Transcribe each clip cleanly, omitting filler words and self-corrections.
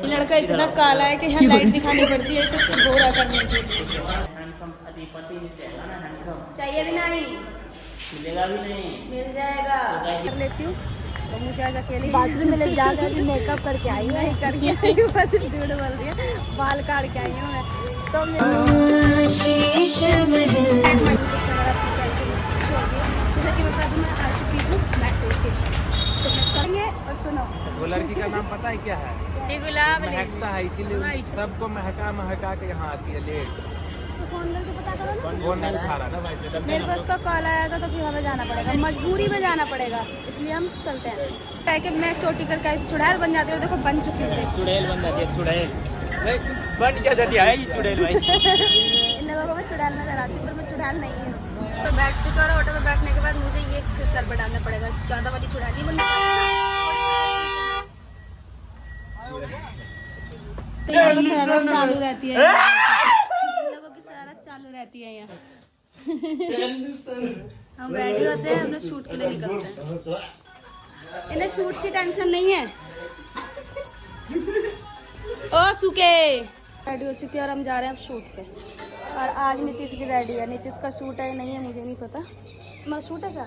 लड़का इतना काला है कि यहाँ लाइट दिखानी पड़ती है इसे गोरा करने के लिए। चाहिए भी नहीं, मिलेगा भी नहीं, मिल जाएगा। कर लेती हूँ तो मुझे आज अकेले बाथरूम में ले जाकर भी मेकअप करके आई है, नहीं करके आई हूँ, बस झूठ बोल रही है, बाल काट के आई हूँ मैं। तो जैसा कि बता दूँ मैं आ चुकी हूँ मेट्रो स्टेशन, तो चलेंगे। और सुनो, वो लड़की का नाम पता है क्या है? गुलाब महकता है, इसीलिए सबको महका महका के यहाँ आती है लेट। फोन करके पता करो ना। फोन नहीं उठा रहा ना भाई से। मेरे को उसका कॉल आया था तो फिर हमें जाना पड़ेगा, मजबूरी में जाना पड़ेगा, इसलिए हम चलते हैं। क्या कि मैं चोटी करके चुड़ैल बन जाती हूँ, देखो बन चुकी हूँ। चुड़ैल बन जाती है, चुड़ैल बन क्या जाती है ये चुड़ैल भाई। इन लोगों को मैं चुड़ैल नजर आती हूँ पर मैं चुड़ैल नहीं हूँ। तो बैठ चुका और ऑटो में बैठने के बाद मुझे ये फिर सर पर डालना पड़ेगा, ज्यादा वाली चुड़ैल नहीं बननी शरारत चालू रहती है, लोगों की शरारत चालू रहती है यहाँ। हम रेडी होते हैं, हम लोग शूट के लिए निकलते हैं, इन्हें शूट की टेंशन नहीं है। ओ सुके रेडी हो चुके हैं और हम जा रहे हैं अब शूट पे। और आज नीतीश भी रेडी है, नीतीश का शूट है नहीं है मुझे नहीं पता, मेरा शूट है क्या?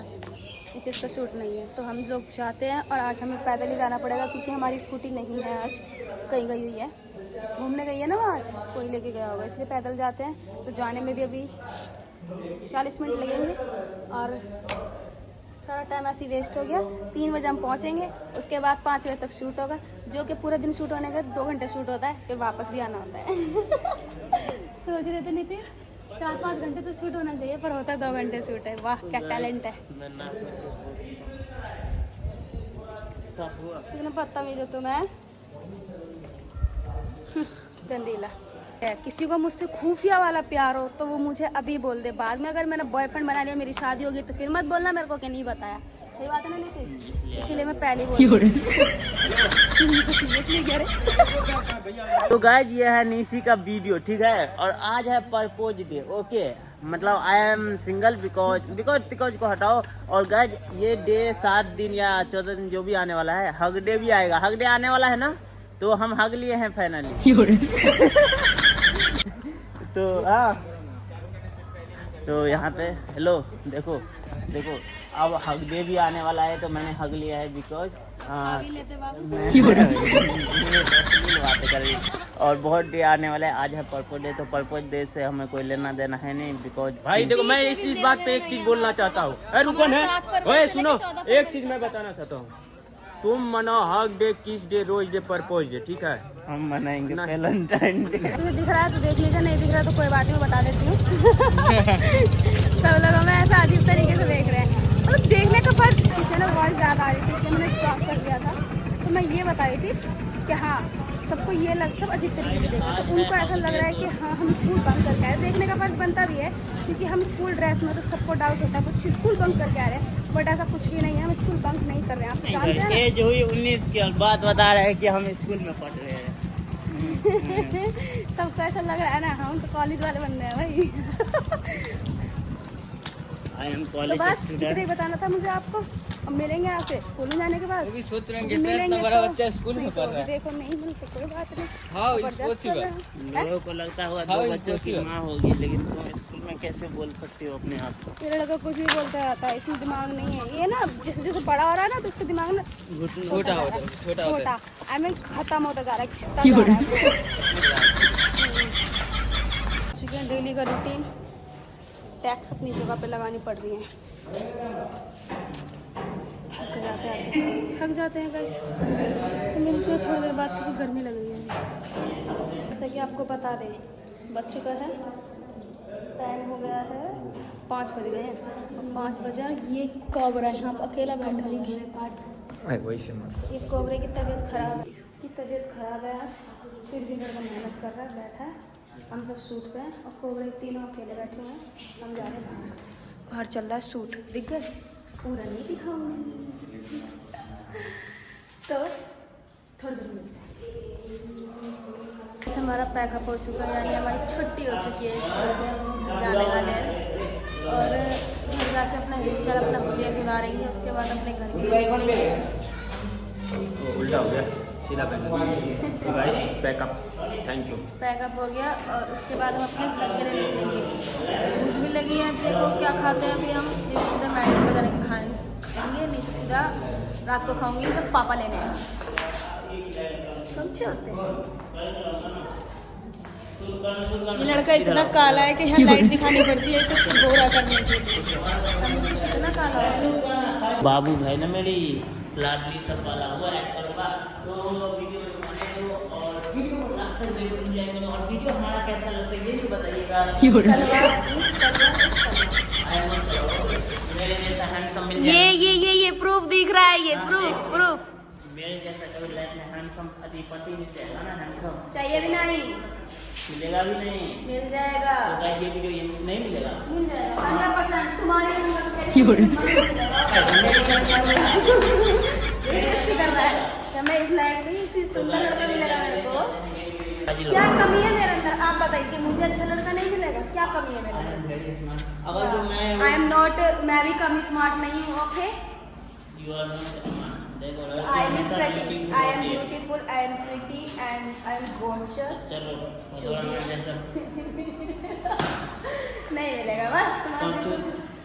नीतीश का शूट नहीं है, तो हम लोग जाते हैं। और आज हमें पैदल ही जाना पड़ेगा क्योंकि हमारी स्कूटी नहीं है, आज कहीं गई हुई है, घूमने गई है ना वो, आज कोई लेके गया होगा, इसलिए पैदल जाते हैं। तो जाने में भी अभी 40 मिनट लगेंगे और सारा टाइम ऐसे ही वेस्ट हो गया। 3 बजे हम पहुंचेंगे, उसके बाद 5 बजे तक शूट होगा, जो कि पूरे दिन शूट होने का 2 घंटे शूट होता है, फिर वापस भी आना होता है। सोच रहे थे नीतिन 4-5 घंटे तो शूट होना चाहिए, पर होता है 2 घंटे शूट है। वाह क्या टैलेंट है, कितना बदतमीज हो तुम्हें, गंदीला। किसी को मुझसे खुफिया वाला प्यार हो तो वो मुझे अभी बोल दे, बाद में अगर मैंने बॉयफ्रेंड बना लिया, मेरी शादी होगी तो फिर मत बोलना मेरे को कि नहीं बताया। सही बात है ना नीतीश, इसीलिए मैं पहले बोल। तो गाइज ये है निशी का वीडियो, ठीक है। और आज है परपोज डे, ओके, मतलब आई एम सिंगल बिकॉज को हटाओ। और गाइज ये डे 7 दिन या 14 दिन जो भी आने वाला है, हग डे भी आएगा, हग डे आने वाला है ना, तो हम हग लिए हैं फाइनली। तो हाँ, तो यहाँ पे हेलो देखो अब हग डे भी आने वाला है, तो मैंने हग लिया है बिकॉज बातें कर रही। और बहुत डे आने वाला है, आज है परपोज डे, तो परपोज डे से हमें कोई लेना देना है नहीं बिकॉज भाई देखो मैं इस बात पे एक चीज बोलना चाहता हूँ। रुको ना, ओए सुनो, एक चीज मैं बताना चाहता हूँ, तुम मनाओ hug day, kiss day, rose day, propose day, ठीक है, हम मनाएंगे वैलेंटाइन डे। तुझे दिख रहा है तो देख लीजिए, नहीं दिख रहा तो कोई बात नहीं, मैं बता देती हूँ। सब लोग हमें ऐसा अजीब तरीके से देख रहे हैं, मतलब देखने का फर्क, पीछे ना वॉइस ज़्यादा आ रही थी इसलिए मैंने स्टॉप कर दिया था। तो मैं ये बता रही थी कि हाँ सबको ये सब अजीब तरीके से देख रहे हैं, तो उनको ऐसा लग रहा है कि हाँ हम स्कूल बंक करके आए। देखने का फर्ज बनता भी है क्योंकि हम स्कूल ड्रेस में, तो सबको डाउट होता है कुछ स्कूल बंक करके आ रहे हैं, बट ऐसा कुछ भी नहीं है, हम स्कूल बंक नहीं कर रहे हैं। आप तो जानते हैं एज हुई 19 की और बात बता रहे हैं कि हम स्कूल में पढ़ रहे हैं। सबको ऐसा लग रहा है ना, हम तो कॉलेज वाले बन रहे हैं भाई। तो बस इतना ही बताना था मुझे आपको। अब मिलेंगे आपसे स्कूल में जाने के बाद, भी सोच रहे हैं कि मिलेंगे इतना बड़ा तो बच्चा स्कूल में पढ़ रहा है। देखो नहीं मिलते कोई बात नहीं, हाँ जबरदस्त कर रहे हैं। लोगों को लगता होगा 2 बच्चों की माँ होगी, लेकिन तुम स्कूल में कैसे बोल सकती हो अपने आप को? ये लड़का कुछ भी बोलता रहता है, इसमें दिमाग नहीं है। ये ना जैसे जैसे बड़ा हो रहा है ना, तो उसका दिमाग ना छोटा आई मीन खत्म होता जा रहा है, खिसता जा रहा है। चिकन डेली का रूटीन, टैक्स अपनी जगह पे लगानी पड़ रही है। थक जाते हैं गाइस, तो मिलते हैं थोड़ी देर बाद क्योंकि गर्मी लग रही है। जैसा कि आपको बता दें, बज चुका है, टाइम हो गया है 5 बज गए हैं, और 5 बजा ये कोबरा यहाँ पर अकेला बैठा है। वैसे मत, ये कोबरे की तबीयत खराब है, इसकी तबीयत खराब है आज, फिर भी लड़का मेहनत कर रहा है, बैठा है। हम सब शूट पे हैं और कोबरे तीनों अकेले बैठे हुए हैं। हम जा रहे हैं बाहर चल रहा है शूट, दिख गए, पूरा नहीं दिखाऊंगी तो थोड़ी देर मिलते हैं। हमारा पैकअप हो चुका है, यानी हमारी छुट्टी हो चुकी है, स्कूल से जाने वाले हैं और घर जाके अपना हेयर स्टाइल, अपना हुलिया सुधारेंगे, उसके बाद अपने घर के लिए निकलेंगे। उल्टा हो गया, सीधा पहन। तो guys pack up, thank you. Pack up हो गया और उसके बाद हम अपने घर के लिए निकलेंगे। भूख भी लगी है, देखो क्या खाते हैं अभी हम। नहीं सीधा नाइट में जाकर खाएंगे, नहीं तो सीधा रात को खाऊंगी जब पापा लेने आए। हम चलते हैं। ये लड़का इतना काला है कि यहाँ लाइट दिखानी पड़ती है इसे गोरा करने के लिए। इतना काला है। बाबू भाई ना मेरी लाडली सब वाला हुआ एक्टर होगा, तो वीडियो में बने हो और वीडियो लास्ट तक देखो, एंजॉय करो। और वीडियो हमारा कैसा लगता है ये भी बताइएगा। मेरे जैसा हैंडसम मिल जाए। ये प्रूफ दिख रहा है, ये प्रूफ। मेरे जैसा कभी लाइफ में हैंडसम पति मिल जाएगा ना, हैंडसम चाहिए भी नहीं, मिलेगा भी नहीं, मिल जाएगा। तो गाइस ये वीडियो ये नहीं मिलेगा, मिल जाएगा 100%। तुम्हारे लिए कर रहा है मैं इस लायक नहीं, फिर सुंदर लड़का मिलेगा मेरे को। क्या कमी है मेरे अंदर आप बताइए कि मुझे अच्छा लड़का नहीं मिलेगा? क्या कमी है मेरे अंदर? अगर जो आई एम नॉट, मैं भी कम स्मार्ट नहीं हूँ। ओके, यू आर नॉट देखो I am pretty, I am beautiful, I am pretty and I am gorgeous. चलो नहीं मिलेगा बस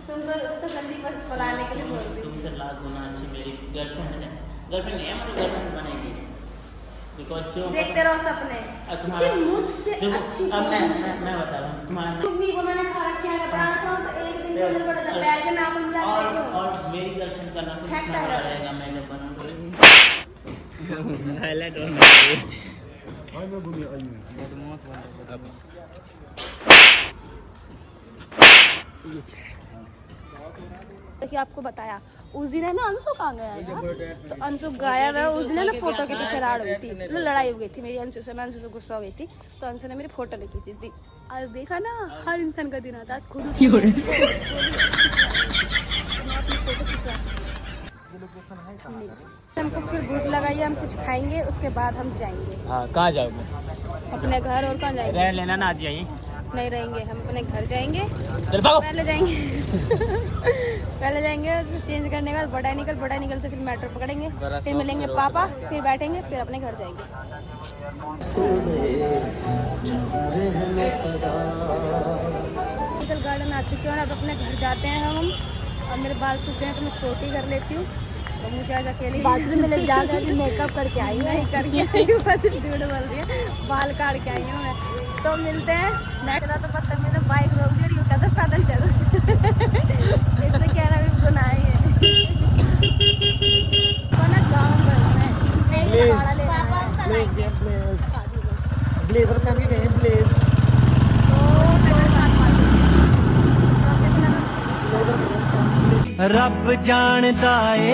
तुम तो तसल्ली पर फलाने के लिए बोल रही हो। तुमसे लाख गुना अच्छी मेरी गर्लफ्रेंड है, गर्लफ्रेंड नहीं है मतलब गर्लफ्रेंड बनेगी। बिकॉज क्यों देखते रहो सपने कि मुझसे अच्छी। अब मैं बता रहा हूँ तुम्हारा कुछ भी वो मैंने खा रखी है, अगर बनाना चाहूँ तो एक दिन के अंदर पड़ जाता है। पैर के नाम मिला और मेरी गर्लफ्रेंड का नाम कितना बड़ा रहेगा मैं जब बनाऊंगा। हाईलाइट और देखिए आपको बताया उस दिन है ना, अंशु कहाँ गया था? तो अंशु गायब है। उस दिन है ना फोटो के पीछे राड़ हुई थी, मतलब लड़ाई हो गई थी मेरी अंशु से। मैं अंशु से गुस्सा हो गई थी तो अंशु ने मेरी फोटो लिखी थी। आज देखा ना, हर इंसान का दिन आता है। आज खुद हमको फिर भूख लगाई है, हम कुछ खाएंगे उसके बाद हम जाएंगे। हाँ कहाँ जाओगे? अपने घर। और कहाँ जाएंगे? रह लेना ना, आज यहीं नहीं रहेंगे, हम अपने घर जाएंगे। चल भागो। पहले जाएंगे पहले जाएंगे चेंज करने के बाद बोटानिकल से फिर मेट्रो पकड़ेंगे, फिर मिलेंगे पापा, फिर बैठेंगे, फिर अपने घर जाएंगे। बोटानिकल गार्डन आ चुके हैं और अब अपने घर जाते हैं हम। और मेरे बाल सूख गए हैं तो मैं चोटी कर लेती हूँ। तो मुझे आज अकेले बाथरूम में ले जाकर मेकअप करके आई है। नहीं करके आई हूँ, बस झूठ बोल रही है, बाल काट के आई हूँ मैं। तो मिलते हैं। मैं चला तो पता मेरा बाइक रोक दी और यूँ कहता पैदल चल इससे क्या रहा गुनाह है। गाँव में भाड़ा ले ब्लेजर पहन के गए, ब्लेज रब जानदा ए